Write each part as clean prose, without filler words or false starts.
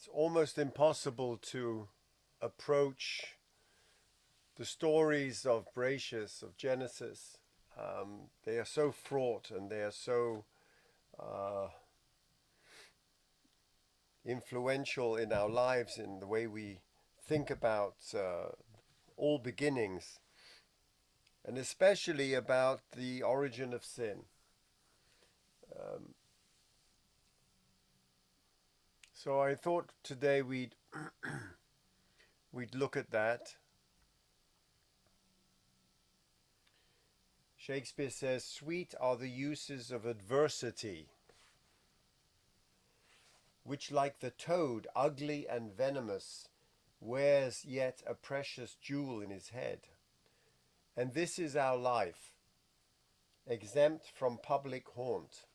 It's almost impossible to approach the stories of Bereshit, of Genesis. They are so fraught and they are so influential in our lives, in the way we think about all beginnings, and especially about the origin of sin. So I thought today we'd look at that. Shakespeare says, "Sweet are the uses of adversity, which like the toad, ugly and venomous, wears yet a precious jewel in his head. And this is our life, exempt from public haunt,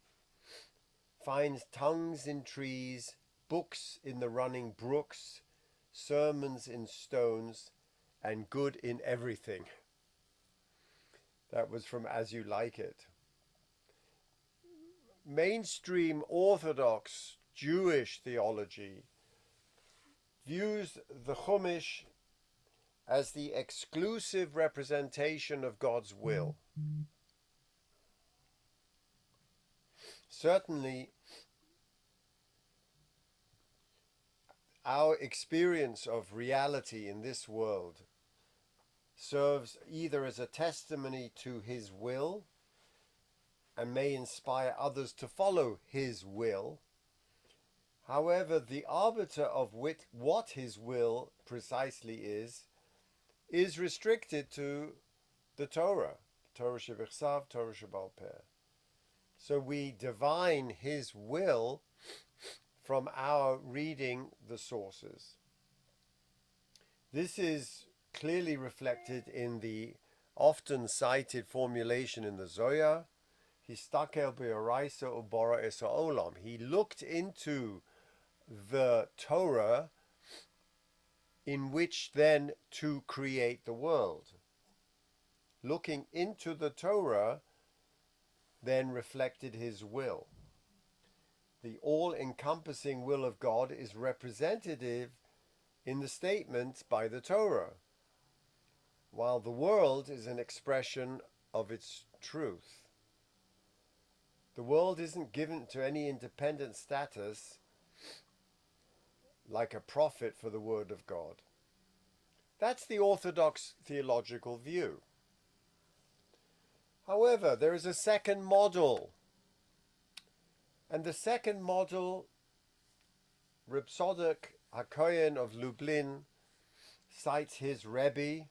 finds tongues in trees, books in the running brooks, sermons in stones, and good in everything." That was from As You Like It. Mainstream Orthodox Jewish theology views the Chumash as the exclusive representation of God's will. Certainly, our experience of reality in this world serves either as a testimony to his will and may inspire others to follow his will. However, the arbiter of what his will precisely is restricted to the Torah, Torah Shebechsav, Torah Shebal Peh. So we divine his will from our reading the sources. This is clearly reflected in the often cited formulation in the Zohar, Histakel be'oraisa ubora es ha'olam. He looked into the Torah in which then to create the world. Looking into the Torah then reflected his will. The all-encompassing will of God is representative in the statement by the Torah, while the world is an expression of its truth. The world isn't given to any independent status like a prophet for the word of God. That's the Orthodox theological view. However, there is a second model. And the second model, Reb Tzadok HaKohen of Lublin cites his Rebbe,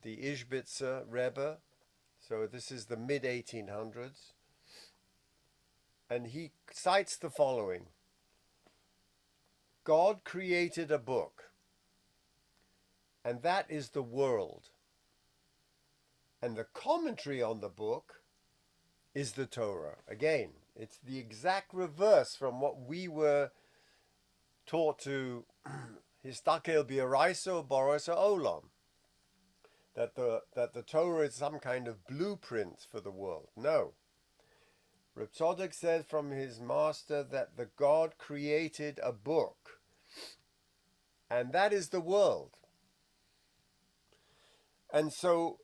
the Ishbitzer Rebbe, so this is the mid-1800s, and he cites the following: God created a book, and that is the world, and the commentary on the book is the Torah. Again, it's the exact reverse from what we were taught to histakel b'oraiso boros ha'olam, that the Torah is some kind of blueprint for the world. No. Reb Tzadok said from his master that the God created a book, and that is the world. And so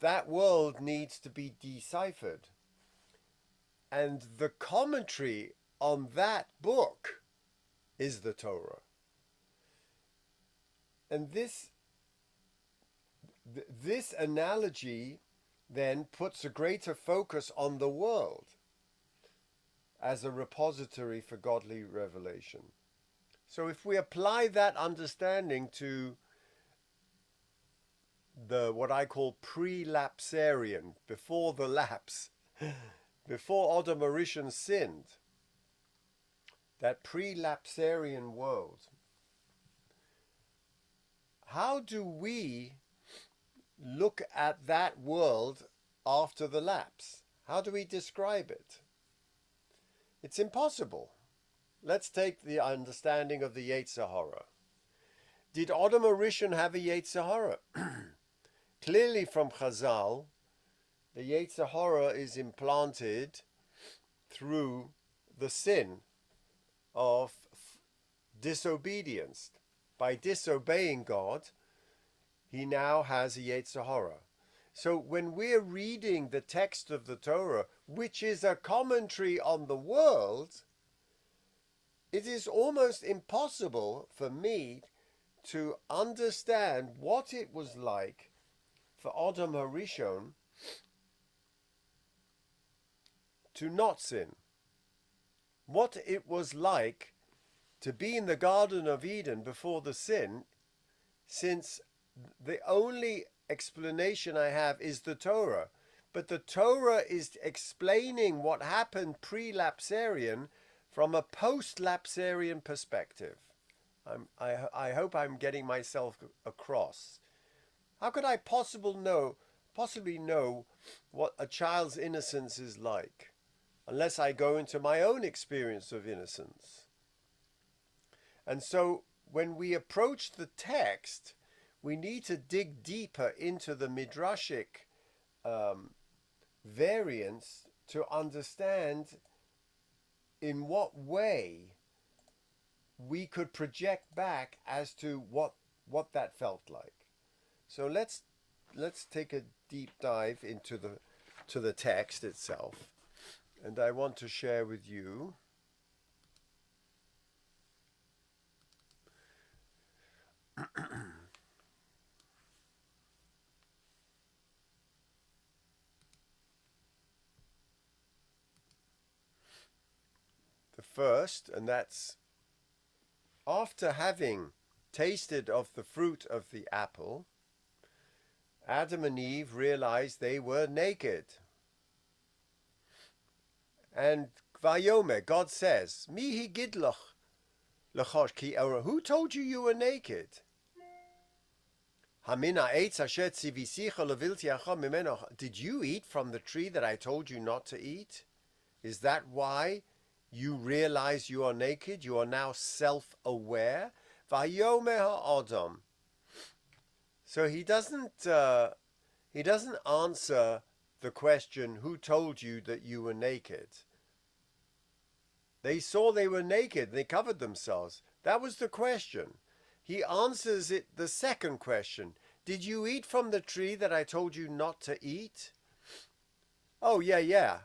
that world needs to be deciphered. And the commentary on that book is the Torah. And this analogy then puts a greater focus on the world as a repository for godly revelation. So if we apply that understanding to the what I call pre-lapsarian, before the lapse, before Adam Arishan sinned, that pre-lapsarian world, how do we look at that world after the lapse? How do we describe it? It's impossible. Let's take the understanding of the Yetzer Hara. Did Adam Arishan have a Yetzer Hara? Clearly from Chazal, the Yetzer Hara is implanted through the sin of disobedience. By disobeying God, he now has a Yetzer Hara. So when we're reading the text of the Torah, which is a commentary on the world, it is almost impossible for me to understand what it was like for Adam HaRishon to not sin. What it was like to be in the Garden of Eden before the sin, since the only explanation I have is the Torah. But the Torah is explaining what happened pre-lapsarian from a post-lapsarian perspective. I hope I'm getting myself across. How could I possibly know what a child's innocence is like, unless I go into my own experience of innocence? And so when we approach the text, we need to dig deeper into the midrashic variants to understand in what way we could project back as to what that felt like. So let's take a deep dive into the text itself, and I want to share with you the first, and that's after having tasted of the fruit of the apple, Adam and Eve realized they were naked. And Vayomer, God says, Mi higidloch lechosh ki ora. Who told you were naked? Hamina eitz asher tzivisicha levilti acham mimeno. Did you eat from the tree that I told you not to eat? Is that why you realize you are naked? You are now self-aware. Vayomer ha'adam. So he doesn't answer the question, who told you that you were naked? They saw they were naked. They covered themselves. That was the question. He answers it the second question. Did you eat from the tree that I told you not to eat? Oh, yeah.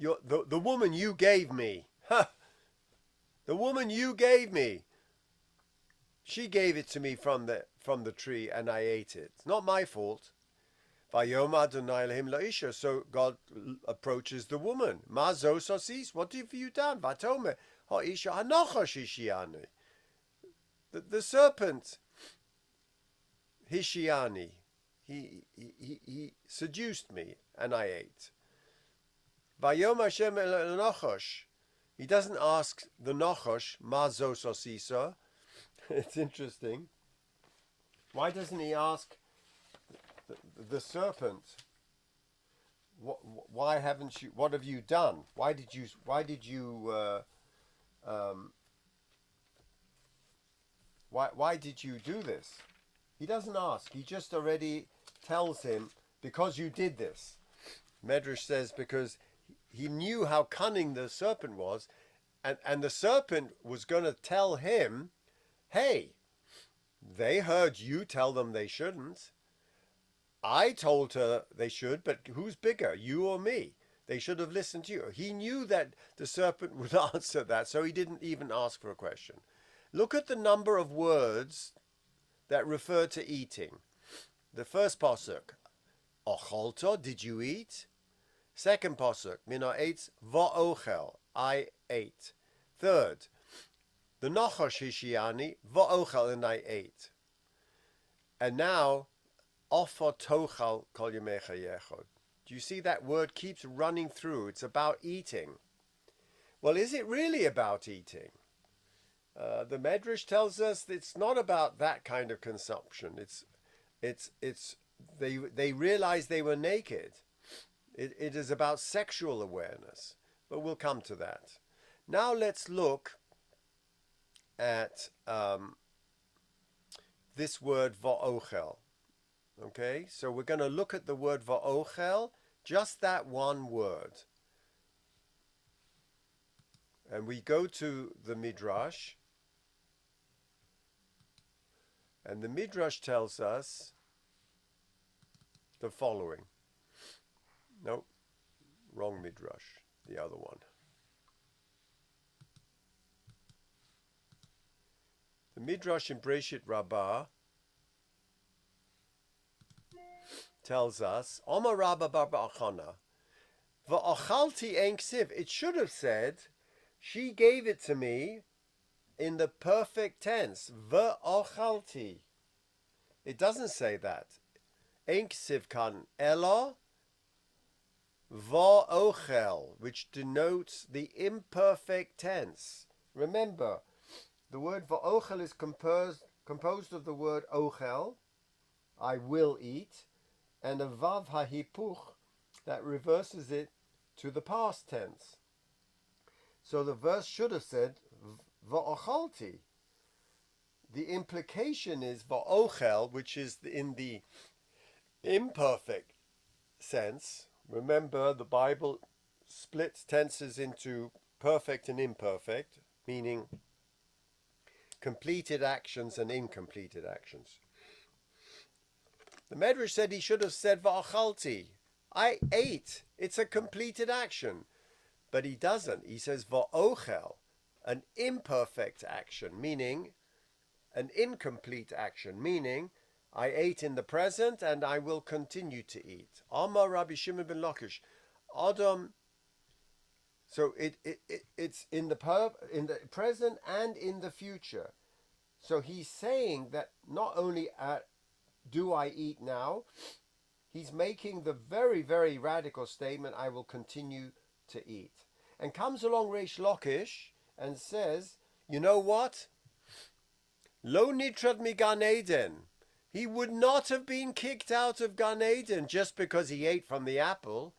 The woman you gave me. The woman you gave me. She gave it to me from the tree, and I ate it. It's not my fault. So God approaches the woman. Ma zo sosis? What have you done? The serpent, Hishiani, he seduced me, and I ate. Vayom Hashem el Nochosh. He doesn't ask the Nochosh, Ma zo sosisa. It's interesting. Why doesn't he ask the serpent? Why haven't you? What have you done? Why did you do this? He doesn't ask. He just already tells him, because you did this. Medrash says because he knew how cunning the serpent was, and the serpent was going to tell him, hey, they heard you tell them they shouldn't. I told her they should, but who's bigger, you or me? They should have listened to you. He knew that the serpent would answer that, so he didn't even ask for a question. Look at the number of words that refer to eating. The first pasuk, ocholto, did you eat? Second pasuk, mina eitz va'ochel, I ate. Third, the Nachash Hishiani, va'ochel, and I ate. And now, Ofa tochal kol yamecha yechod. Do you see that word keeps running through? It's about eating. Well, is it really about eating? The Medrash tells us it's not about that kind of consumption. They realized they were naked. It is about sexual awareness. But we'll come to that. Now let's look at this word va'ochel. Okay, so we're going to look at the word va'ochel, just that one word. And we go to the Midrash, And the Midrash tells us the following. Nope, wrong Midrash, the other one. The Midrash in Breshit Rabbah tells us, Omar Rabba Barba Achana, Va'achalti ein ksiv. It should have said, she gave it to me in the perfect tense. Va'achalti. It doesn't say that. Ein ksiv kan elo va'ochel, which denotes the imperfect tense. Remember, the word va'ochel is composed of the word ochel, I will eat, and a vav hahipuch that reverses it to the past tense. So the verse should have said va'ochalti. The implication is va'ochel, which is in the imperfect sense. Remember, the Bible splits tenses into perfect and imperfect, meaning completed actions and incompleted actions. The Medrash said he should have said va'achalti. I ate. It's a completed action. But he doesn't. He says va'ochel, an imperfect action, meaning an incomplete action, meaning I ate in the present and I will continue to eat. Amar Rabbi Shimon ben Lakish, Adam. So it's in the present and in the future. So he's saying that not only do I eat now, he's making the very, very radical statement, I will continue to eat. And comes along Reish Lakish and says, you know what? Lo nitrad mi Gan Eden. He would not have been kicked out of Gan Eden just because he ate from the apple.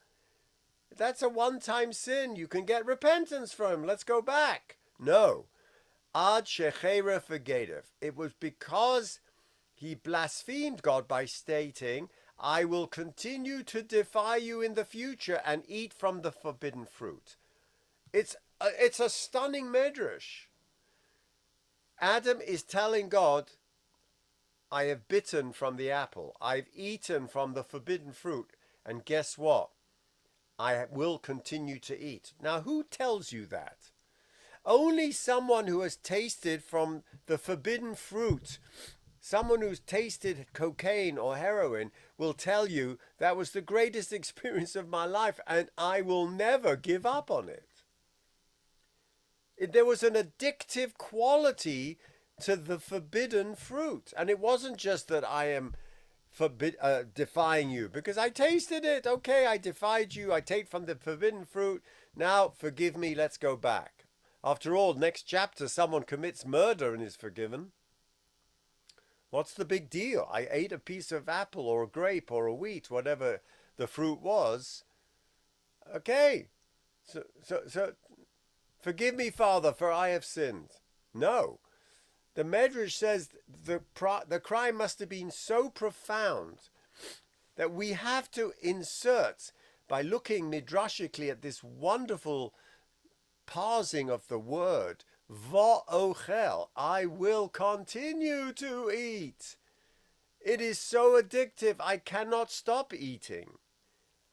That's a one-time sin. You can get repentance from him. Let's go back. No. Ad shechera forgative. It was because he blasphemed God by stating, I will continue to defy you in the future and eat from the forbidden fruit. It's a stunning medrash. Adam is telling God, I have bitten from the apple. I've eaten from the forbidden fruit. And guess what? I will continue to eat. Now, who tells you that? Only someone who has tasted from the forbidden fruit, someone who's tasted cocaine or heroin, will tell you that was the greatest experience of my life and I will never give up on it. There was an addictive quality to the forbidden fruit. And it wasn't just that I am defying you because I tasted it. Okay, I defied you. I take from the forbidden fruit. Now forgive me. Let's go back. After all, next chapter, someone commits murder and is forgiven. What's the big deal? I ate a piece of apple or a grape or a wheat, whatever the fruit was. Okay. So forgive me, Father, for I have sinned. No. The Medrash says the crime must have been so profound that we have to insert, by looking midrashically at this wonderful parsing of the word, va'ochel, I will continue to eat. It is so addictive, I cannot stop eating.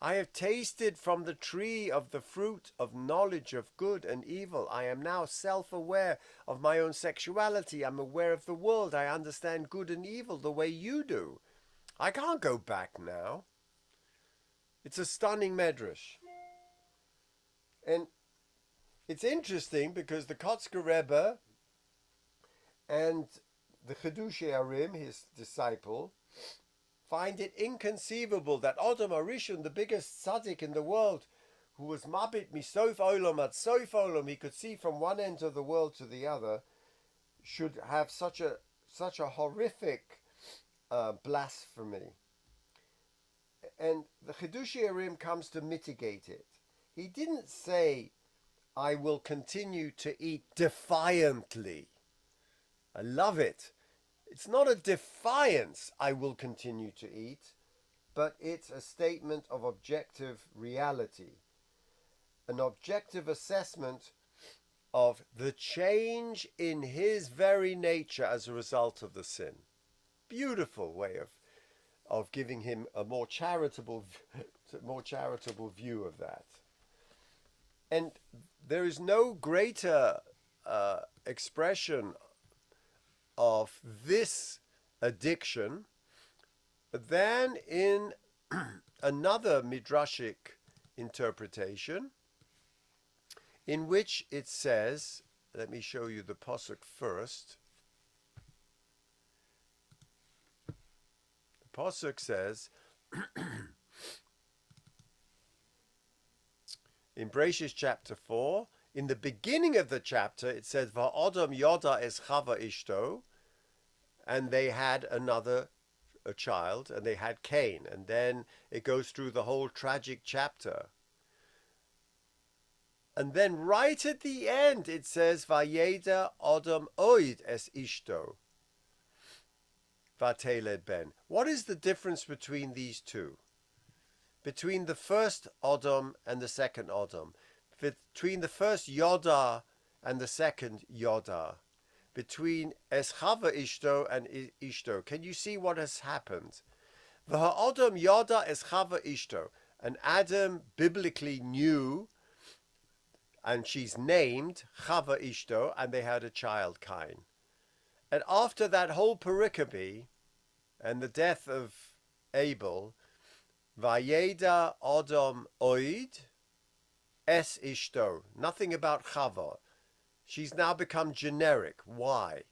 I have tasted from the tree of the fruit of knowledge of good and evil. I am now self-aware of my own sexuality. I'm aware of the world. I understand good and evil the way you do. I can't go back now. It's a stunning medrash. And it's interesting because the Kotzker Rebbe and the Chidushei Arim, his disciple, find it inconceivable that Adam HaRishon, the biggest tzaddik in the world, who was mabit misof olam at sof olam, he could see from one end of the world to the other, should have such a horrific blasphemy. And the Chidushei Arim comes to mitigate it. He didn't say, I will continue to eat defiantly. I love it. It's not a defiance, I will continue to eat, but it's a statement of objective reality, an objective assessment of the change in his very nature as a result of the sin. beautiful way of giving him a more charitable view of that. And there is no greater expression of this addiction than in another midrashic interpretation, in which it says, let me show you the pasuk first. The pasuk says, in Bereshit chapter 4, in the beginning of the chapter, it says, Va'odam yoda es chava ishto, and they had a child, and they had Cain. And then it goes through the whole tragic chapter. And then right at the end, it says, Vayeda Odom oid es ishto, vateled ben. What is the difference between these two? Between the first Odom and the second Odom? Between the first Yoda and the second Yoda? Between Eschava Ishto and Ishto? Can you see what has happened? V'ha'odom Yoda Eschava Ishto. And Adam biblically knew, and she's named Chava Ishto, and they had a child, Cain. And after that whole pericope and the death of Abel, Vayeda Odom Oid Es Ishto. Nothing about Chava. She's now become generic. Why?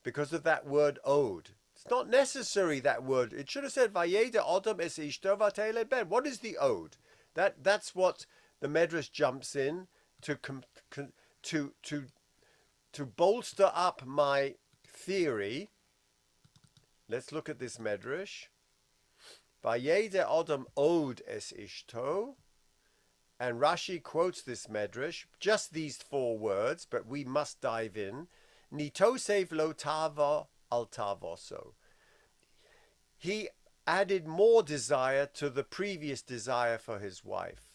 Because of that word od. It's not necessary, that word. It should have said Vayeda Odom Es Ishto Vateled Ben. What is the od? That's what the Medrash jumps in to bolster up my theory. Let's look at this Medrash. Vayeda Odom od es ishto, and Rashi quotes this Medrash, just these 4 words, but we must dive in. Nitosev lo tava al tavoso. He added more desire to the previous desire for his wife.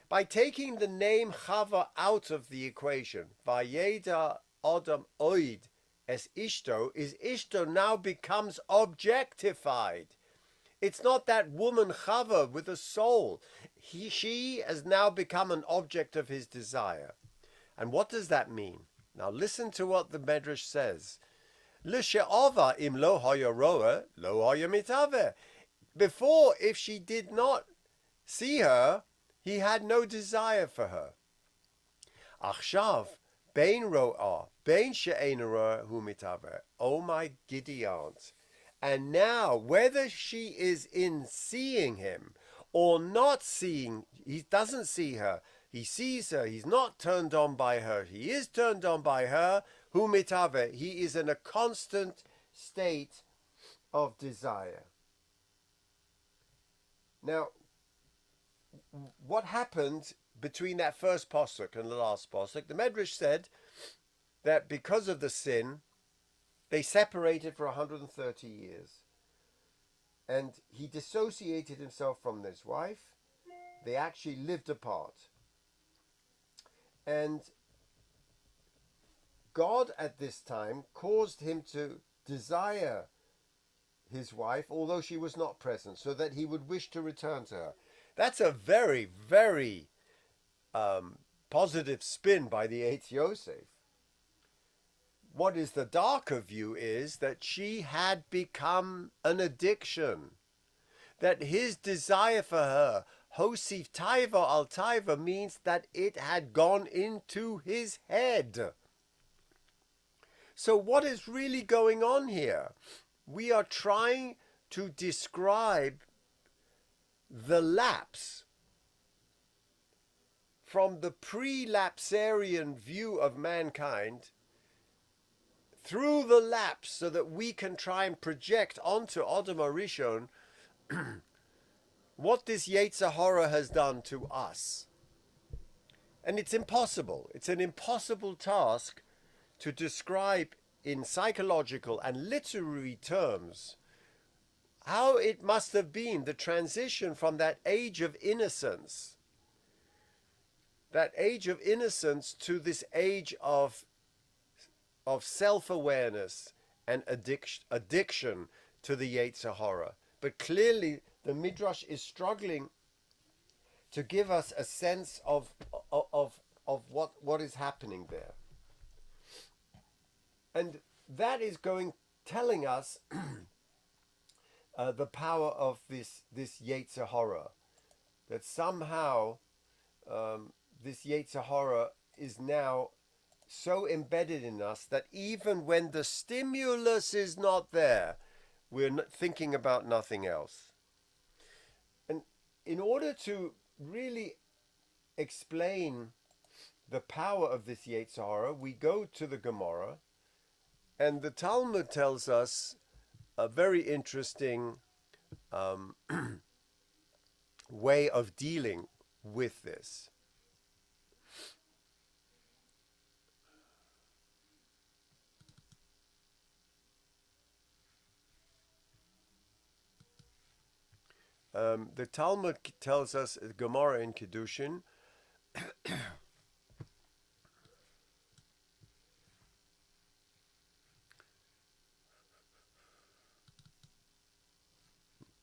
By taking the name Chava out of the equation, Vayeda Odom oid es ishto, is ishto now becomes objectified. It's not that woman Chava with a soul. She has now become an object of his desire. And what does that mean? Now listen to what the Medrash says. L'she'ova im lo haya roa, lo haya mitaveh. Before, if she did not see her, he had no desire for her. Achshav, bein roa, bein she'ein roa hu mitaveh. Oh my giddy aunt. And now, whether she is in seeing him or not seeing, he doesn't see her, he sees her, he's not turned on by her, he is turned on by her, hu mitave, he is in a constant state of desire. Now, what happened between that first pasuk and the last pasuk? The Medrash said that because of the sin, they separated for 130 years. And he dissociated himself from his wife. They actually lived apart. And God at this time caused him to desire his wife, although she was not present, so that he would wish to return to her. That's a very, very positive spin by the 8th Yosef. What is the darker view is that she had become an addiction. That his desire for her, Hosif Taiva al Taiva, means that it had gone into his head. So what is really going on here? We are trying to describe the lapse from the pre-lapsarian view of mankind through the lapse, so that we can try and project onto Adam Arishon what this Yetzer Hara has done to us. And it's impossible. It's an impossible task to describe in psychological and literary terms how it must have been the transition from that age of innocence, to this age of self-awareness and addiction to the Yetzer Hara. But clearly the Midrash is struggling to give us a sense of what is happening there. And that is telling us the power of this Yetzer Hara, that somehow this Yetzer Hara is now so embedded in us that even when the stimulus is not there, we're thinking about nothing else. And in order to really explain the power of this Yetzer Hara, we go to the Gemara, and the Talmud tells us a very interesting way of dealing with this. The Talmud tells us, Gemara in Kedushin,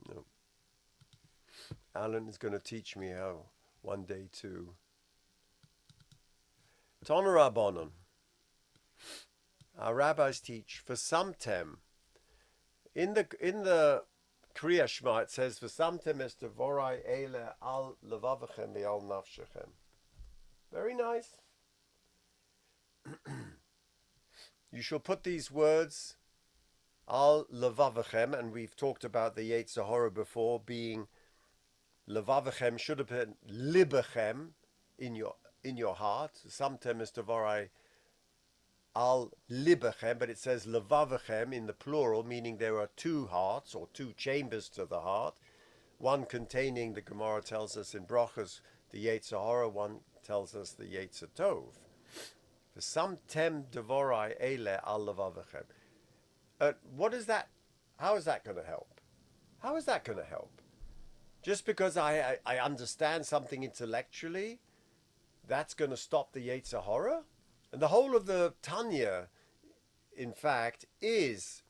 no. Alan is going to teach me how one day to Tana Rabbanon. Our rabbis teach for samtem. In the Kriya Shema, it says, "V'samtem es devorai eile al levavachem ve'al nafshechem." Very nice. You shall put these words al levavachem, and we've talked about the Yetzer Hara before being levavachem should have been libachem in your heart. Samtem es devorai al libachem, but it says levavachem in the plural, meaning there are two hearts or two chambers to the heart, one containing, the Gemara tells us in Brachas, the Yetzer Hara, one tells us the Yetzer Tov. Samtem devorai ele al levavachem. What is that? How is that going to help? How is that going to help? Just because I understand something intellectually, that's going to stop the Yetzer Hara? And the whole of the Tanya, in fact, is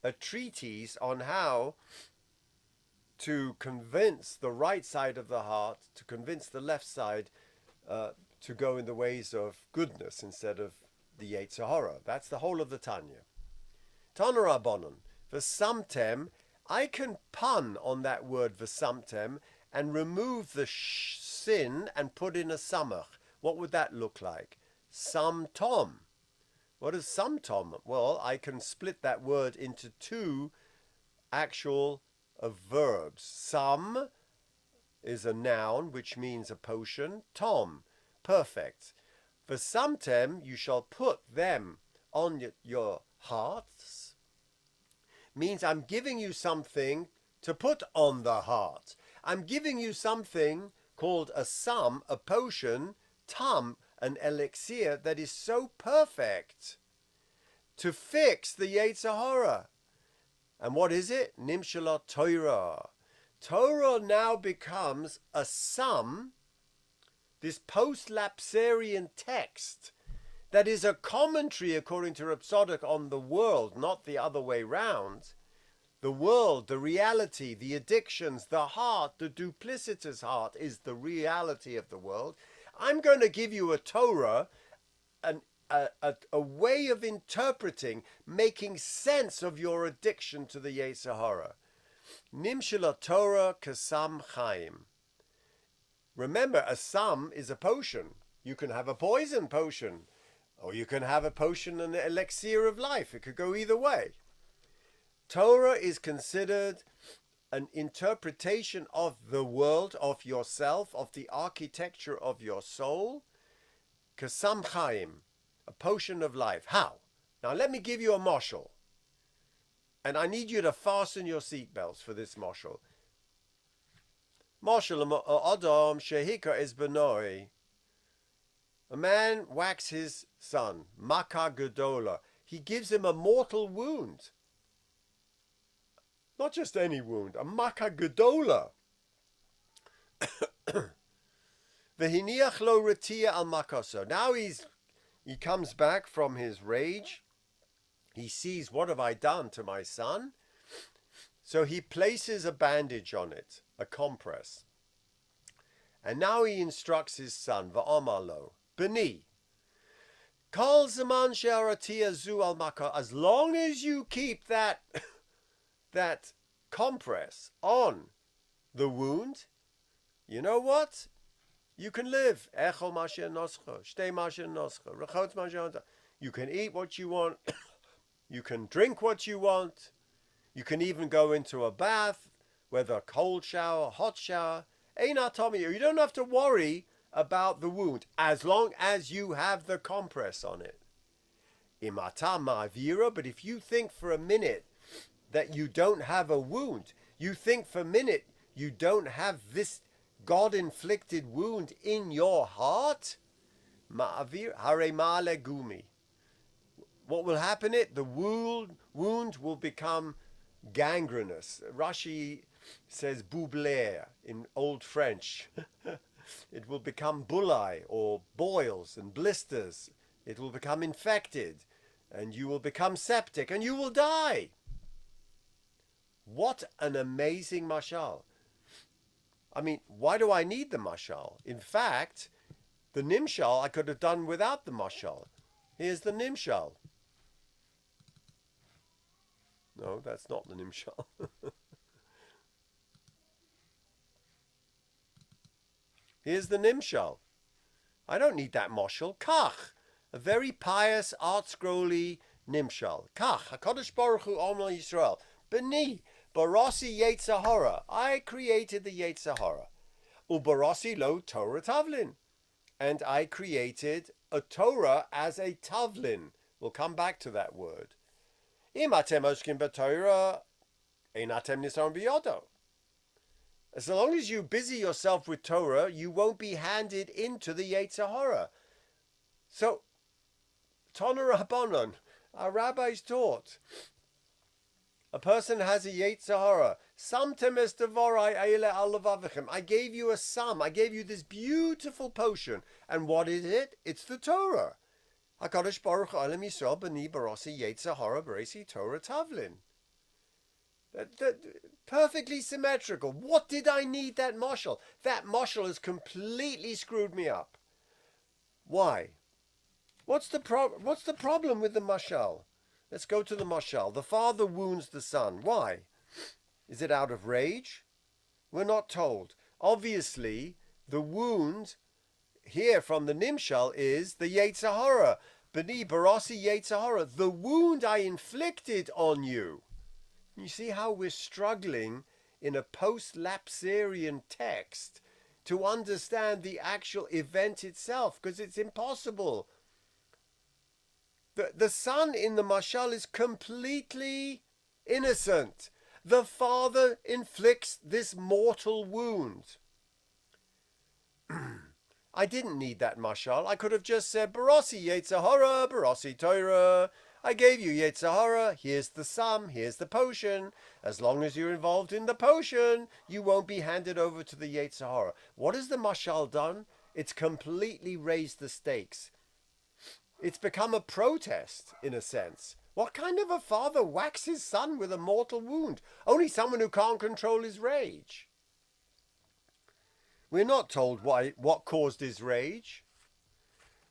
a treatise on how to convince the right side of the heart, to convince the left side to go in the ways of goodness instead of the Yetzer Hara. That's the whole of the Tanya. Tana Rabbanon, v'samtem, I can pun on that word v'samtem and remove the sin and put in a samach. What would that look like? Samtom. What is samtom? Well, I can split that word into two actual verbs. Sam is a noun, which means a potion. Tom, perfect. For samtem, you shall put them on your hearts. Means I'm giving you something to put on the heart. I'm giving you something called a sam, a potion, tam, an elixir that is so perfect to fix the Yetzer Hara. And what is it? Nimshala Torah. Torah now becomes a sum, this post-lapsarian text that is a commentary, according to Reb Tzadok, on the world, not the other way round. The world, the reality, the addictions, the heart, the duplicitous heart is the reality of the world. I'm going to give you a Torah, a way of interpreting, making sense of your addiction to the Yetzer Hara. Nimshila Torah kasam chaim. Remember, a sam is a potion. You can have a poison potion, or you can have a potion and an elixir of life. It could go either way. Torah is considered an interpretation of the world, of yourself, of the architecture of your soul. Kasam chaim, a potion of life. How? Now let me give you a mashal. And I need you to fasten your seatbelts for this mashal. Mashal adam shehika is benoi. A man whacks his son, Maka Gedola. He gives him a mortal wound. Not just any wound, a Maka Gedola. V'hiniach lo retia al makaso. Now he comes back from his rage. He sees, what have I done to my son? So he places a bandage on it, a compress. And now he instructs his son, Va'amar lo, B'ni, Kol zaman she'aratia zu al makar, as long as you keep that compress on the wound, you know what? You can live. Echol masher noscha, shtei masher noscha, rechot masher. You can eat what you want. You can drink what you want. You can even go into a bath, whether a cold shower, hot shower. You don't have to worry about the wound as long as you have the compress on it. Imata ma'avira, but if you think for a minute that you don't have a wound, you think for a minute you don't have this God-inflicted wound in your heart, ma'avir hare ma'alegumi. What will happen? The wound will become gangrenous. Rashi says boubler in Old French. It will become bullae or boils and blisters. It will become infected and you will become septic and you will die. What an amazing mashal. I mean, why do I need the mashal? In fact, the nimshal I could have done without the mashal. Here's the nimshal. No, that's not the nimshal. Here's the nimshal. I don't need that moshel. Kach, a very pious, art-scrolly nimshal. Kach, HaKadosh Baruch Hu Omer Yisrael. B'ni, barasi Yetzirah. I created the Yetzirah. Ubarasi lo Torah tavlin. And I created a Torah as a tavlin. We'll come back to that word. Im atem oskim b'Torah, ein atem nisaron biyodo. As long as you busy yourself with Torah, you won't be handed into the Yetzirah. So, Tana Rabbanon, our rabbis taught, a person has a Yetzirah. Samtem es devorai eile al levavichem. I gave you a sum. I gave you this beautiful potion. And what is it? It's the Torah. HaKadosh Baruch Hu Olam Yisrael b'ni barasi Yetzirah b'resi Torah tavlin. That perfectly symmetrical. What did I need that mashal? That mashal has completely screwed me up. Why? What's the problem with the mashal? Let's go to the mashal. The father wounds the son. Why? Is it out of rage? We're not told. Obviously, the wound here from the nimshal is the Yetzirah. B'ni barasi Yetzirah. The wound I inflicted on you. You see how we're struggling in a post-lapsarian text to understand the actual event itself, because it's impossible. The son in the mashal is completely innocent. The father inflicts this mortal wound. I didn't need that mashal. I could have just said, Barasi Yetzirah, Barasi Torah. I gave you Yetzirah, here's the sum, here's the potion. As long as you're involved in the potion, you won't be handed over to the Yetzirah. What has the mashal done? It's completely raised the stakes. It's become a protest, in a sense. What kind of a father whacks his son with a mortal wound? Only someone who can't control his rage. We're not told what caused his rage.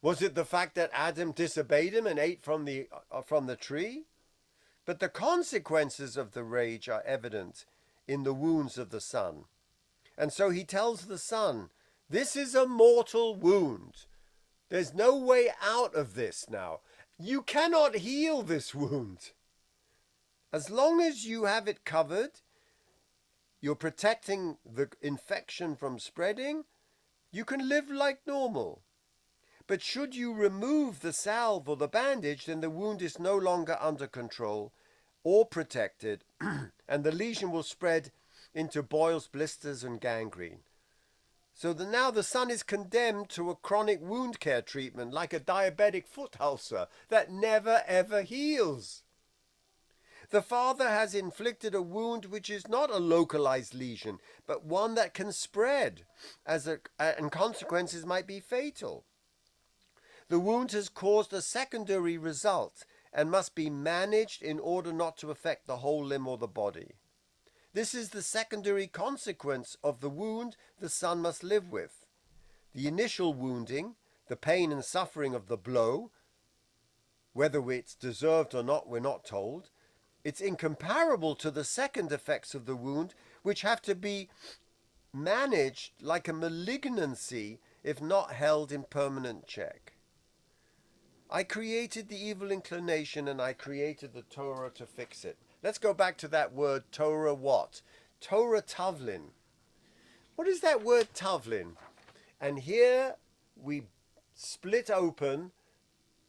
Was it the fact that Adam disobeyed him and ate from the tree? But the consequences of the rage are evident in the wounds of the son. And so he tells the son, this is a mortal wound. There's no way out of this now. You cannot heal this wound. As long as you have it covered, you're protecting the infection from spreading, you can live like normal. But should you remove the salve or the bandage, then the wound is no longer under control or protected, and the lesion will spread into boils, blisters, and gangrene. So now the son is condemned to a chronic wound care treatment like a diabetic foot ulcer that never ever heals. The father has inflicted a wound which is not a localized lesion, but one that can spread, and consequences might be fatal. The wound has caused a secondary result and must be managed in order not to affect the whole limb or the body. This is the secondary consequence of the wound the son must live with. The initial wounding, the pain and suffering of the blow, whether it's deserved or not, we're not told. It's incomparable to the second effects of the wound, which have to be managed like a malignancy if not held in permanent check. I created the evil inclination and I created the Torah to fix it. Let's go back to that word Torah what? Torah Tavlin. What is that word Tavlin? And here we split open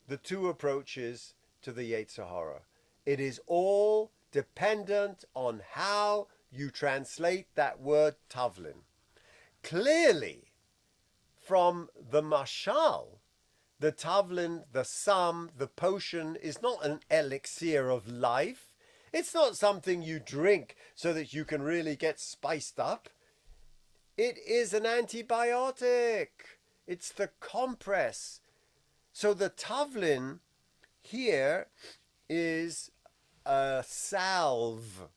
the two approaches to the Yetzer Hara. It is all dependent on how you translate that word Tavlin. Clearly, from the mashal, the Tavlin, the sum, the potion is not an elixir of life. It's not something you drink so that you can really get spiced up. It is an antibiotic. It's the compress. So the Tavlin here is a salve,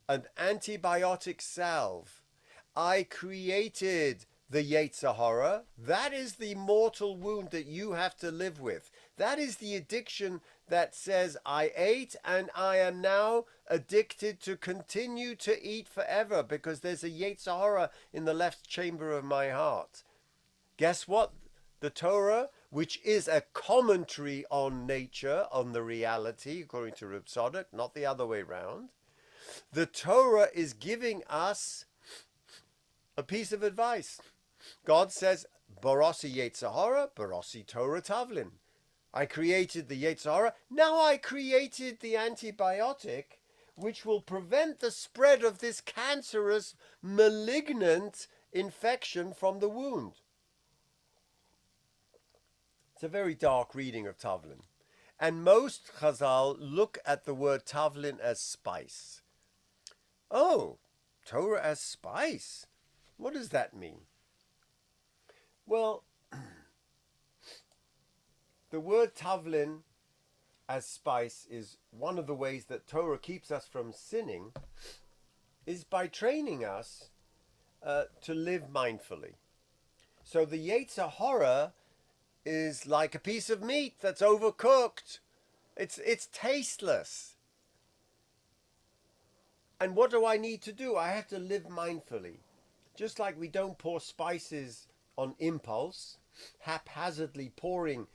an antibiotic salve. I created the Yetzer Hara. That is the mortal wound that you have to live with. That is the addiction that says, I ate and I am now addicted to continue to eat forever because there's a Yetzer Hara in the left chamber of my heart. Guess what? The Torah, which is a commentary on nature, on the reality, according to Reb Tzadok, not the other way round, the Torah is giving us a piece of advice. God says, Barasi Yetzer Hara, Barasi Torah Tavlin. I created the Yetzer Hara. Now I created the antibiotic, which will prevent the spread of this cancerous, malignant infection from the wound. It's a very dark reading of Tavlin. And most Chazal look at the word Tavlin as spice. Oh, Torah as spice? What does that mean? Well, the word Tavlin as spice is one of the ways that Torah keeps us from sinning, is by training us to live mindfully. So the Yetzer Hara is like a piece of meat that's overcooked. It's tasteless. And what do I need to do? I have to live mindfully. Just like we don't pour spices on impulse, haphazardly pouring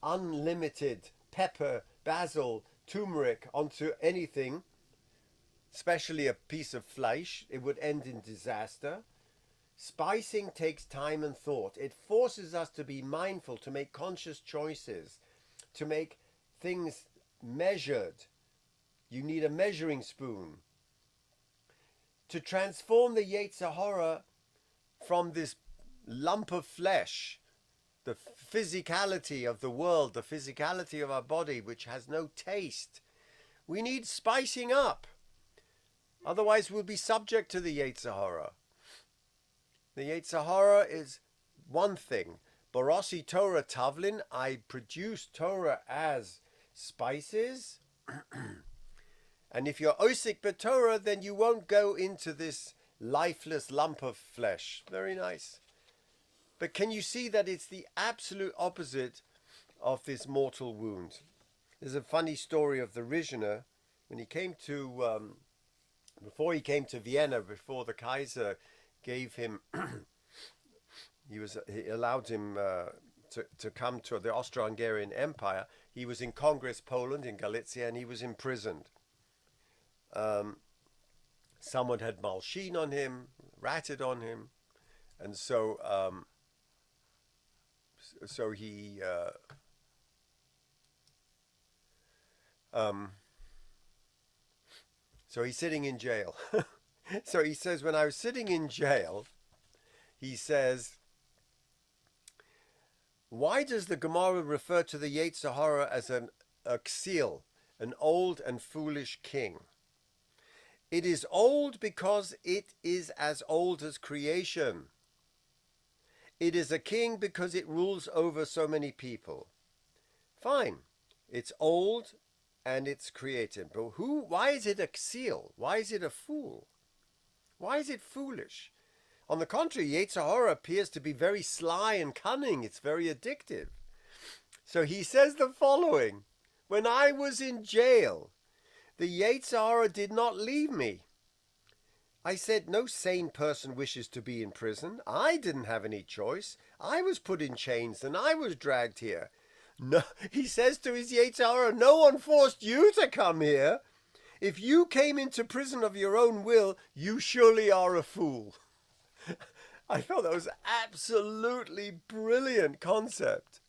unlimited pepper, basil, turmeric onto anything, especially a piece of flesh, it would end in disaster. Spicing takes time and thought. It forces us to be mindful, to make conscious choices, to make things measured. You need a measuring spoon. To transform the Yetzer Hara from this lump of flesh, the physicality of the world, the physicality of our body, which has no taste. We need spicing up. Otherwise, we'll be subject to the Yetzer Hara. The Yetzer Hara is one thing. Barasi Torah Tavlin, I produce Torah as spices. And if you're Osik B'Torah, then you won't go into this lifeless lump of flesh. Very nice. But can you see that it's the absolute opposite of this mortal wound? There's a funny story of the Rizhiner when he came to, before he came to Vienna, before the Kaiser gave him, he allowed him to come to the Austro-Hungarian Empire. He was in Congress, Poland, in Galicia, and he was imprisoned. Someone had malshin on him, ratted on him, and so he's sitting in jail. So he says, when I was sitting in jail, he says, why does the Gemara refer to the Yetzer Hara as a ksil, an old and foolish king? It is old because it is as old as creation. It is a king because it rules over so many people. Fine. It's old and it's created. But why is it a ksil? Why is it a fool? Why is it foolish? On the contrary, Yetzer Hara appears to be very sly and cunning. It's very addictive. So he says the following: when I was in jail, the Yetzer Hara did not leave me. I said, no sane person wishes to be in prison. I didn't have any choice. I was put in chains and I was dragged here. No, he says to his Yetzer Hara, no one forced you to come here. If you came into prison of your own will, you surely are a fool. I thought that was absolutely brilliant concept.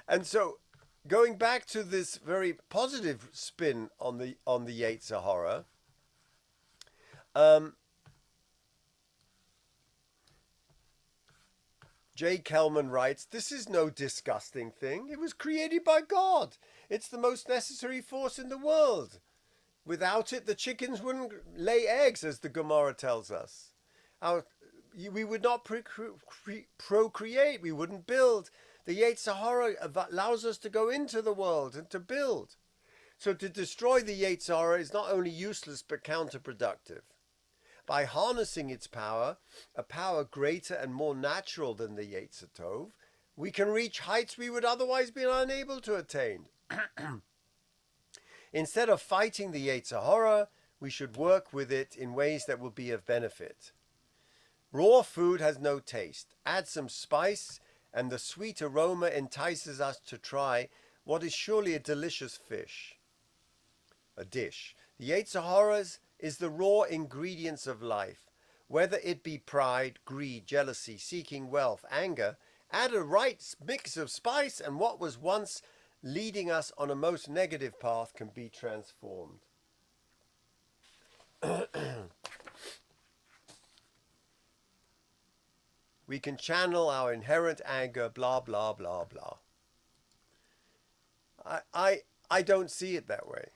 And so, going back to this very positive spin on the Yetzer Hara, J. Kelman writes, this is no disgusting thing. It was created by God. It's the most necessary force in the world. Without it, the chickens wouldn't lay eggs, as the Gemara tells us. We would not procreate. We wouldn't build. The Yetzer Hara allows us to go into the world and to build. So to destroy the Yetzer Hara is not only useless but counterproductive. By harnessing its power, a power greater and more natural than the Yetzer Tov, we can reach heights we would otherwise be unable to attain. Instead of fighting the Yetzer Hara, we should work with it in ways that will be of benefit. Raw food has no taste. Add some spice, and the sweet aroma entices us to try what is surely a delicious dish. The Yetzer Hara is the raw ingredients of life. Whether it be pride, greed, jealousy, seeking wealth, anger, add a right mix of spice, and what was once leading us on a most negative path can be transformed. We can channel our inherent anger, blah, blah, blah, blah. I don't see it that way.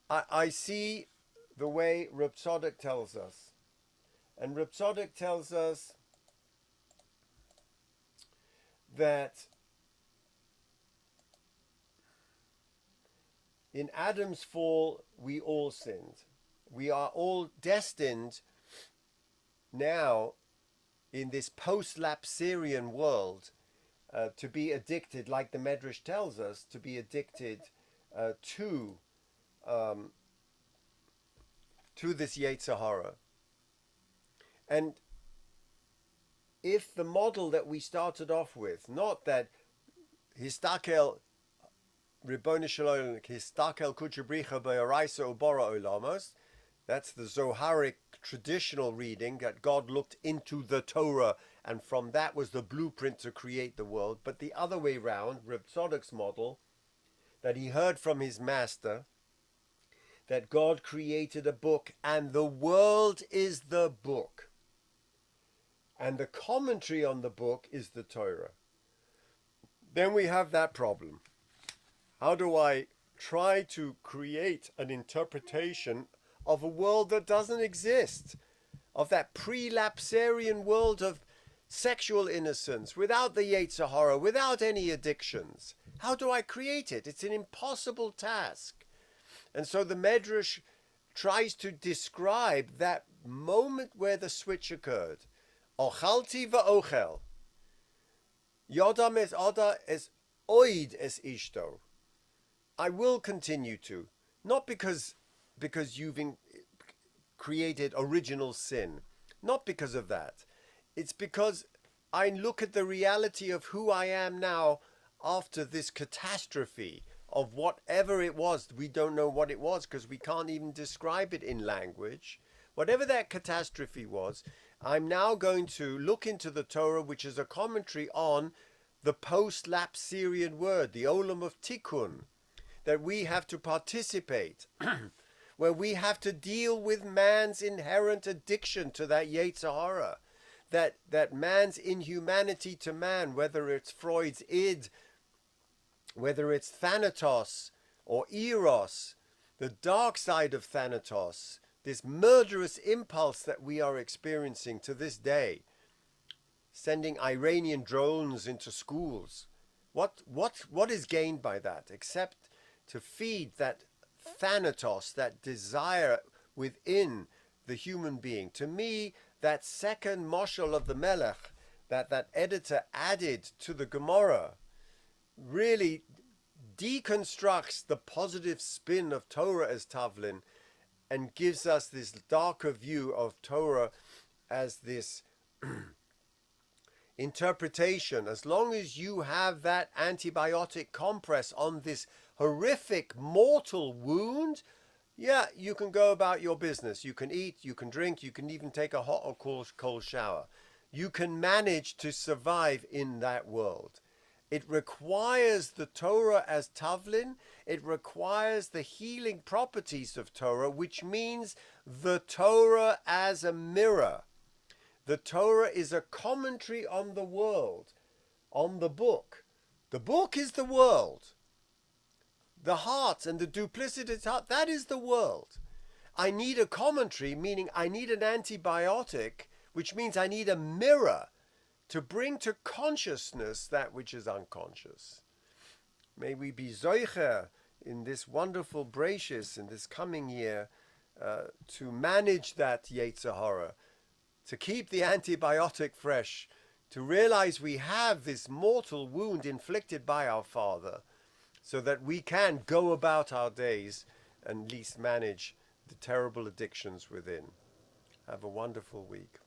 I see the way Reb Tzadok tells us. And Reb Tzadok tells us that in Adam's fall, we all sinned. We are all destined now in this post-lapsarian world to be addicted, like the Medrash tells us, to be addicted to this Yetzer Hara. And if the model that we started off with, not that histakel Ribono Shel Olam histakel kuchabricha be'oraisa ubora olamos, that's the Zoharic traditional reading, that God looked into the Torah and from that was the blueprint to create the world, but the other way round, Reb Tzadok's model, that he heard from his master, that God created a book and the world is the book. And the commentary on the book is the Torah. Then we have that problem. How do I try to create an interpretation of a world that doesn't exist? Of that pre-lapsarian world of sexual innocence, without the Yetzer Hara, without any addictions. How do I create it? It's an impossible task. And so the Medrash tries to describe that moment where the switch occurred. Ochalti va'ochel. Yodam es oda es oid es ishto. I will continue to. Not because you've created original sin. Not because of that. It's because I look at the reality of who I am now after this catastrophe of whatever it was. We don't know what it was because we can't even describe it in language. Whatever that catastrophe was, I'm now going to look into the Torah, which is a commentary on the post-lapsarian word, the Olam of Tikkun, that we have to participate, where we have to deal with man's inherent addiction to that Yetzer Hara, that man's inhumanity to man, whether it's Freud's id, whether it's Thanatos or Eros, the dark side of Thanatos, this murderous impulse that we are experiencing to this day, sending Iranian drones into schools. What is gained by that except to feed that Thanatos, that desire within the human being. To me, that second moshel of the Melech that editor added to the Gemara really deconstructs the positive spin of Torah as Tavlin and gives us this darker view of Torah as this interpretation. As long as you have that antibiotic compress on this horrific mortal wound, yeah, you can go about your business. You can eat, you can drink, you can even take a hot or cold shower. You can manage to survive in that world. It requires the Torah as Tavlin. It requires the healing properties of Torah, which means the Torah as a mirror. The Torah is a commentary on the world, on the book. The book is the world. The heart and the duplicitous heart, that is the world. I need a commentary, meaning I need an antibiotic, which means I need a mirror to bring to consciousness that which is unconscious. May we be zoicher in this wonderful Breishis, in this coming year, to manage that Yetzer Hara, to keep the antibiotic fresh, to realize we have this mortal wound inflicted by our Father, so that we can go about our days and at least manage the terrible addictions within. Have a wonderful week.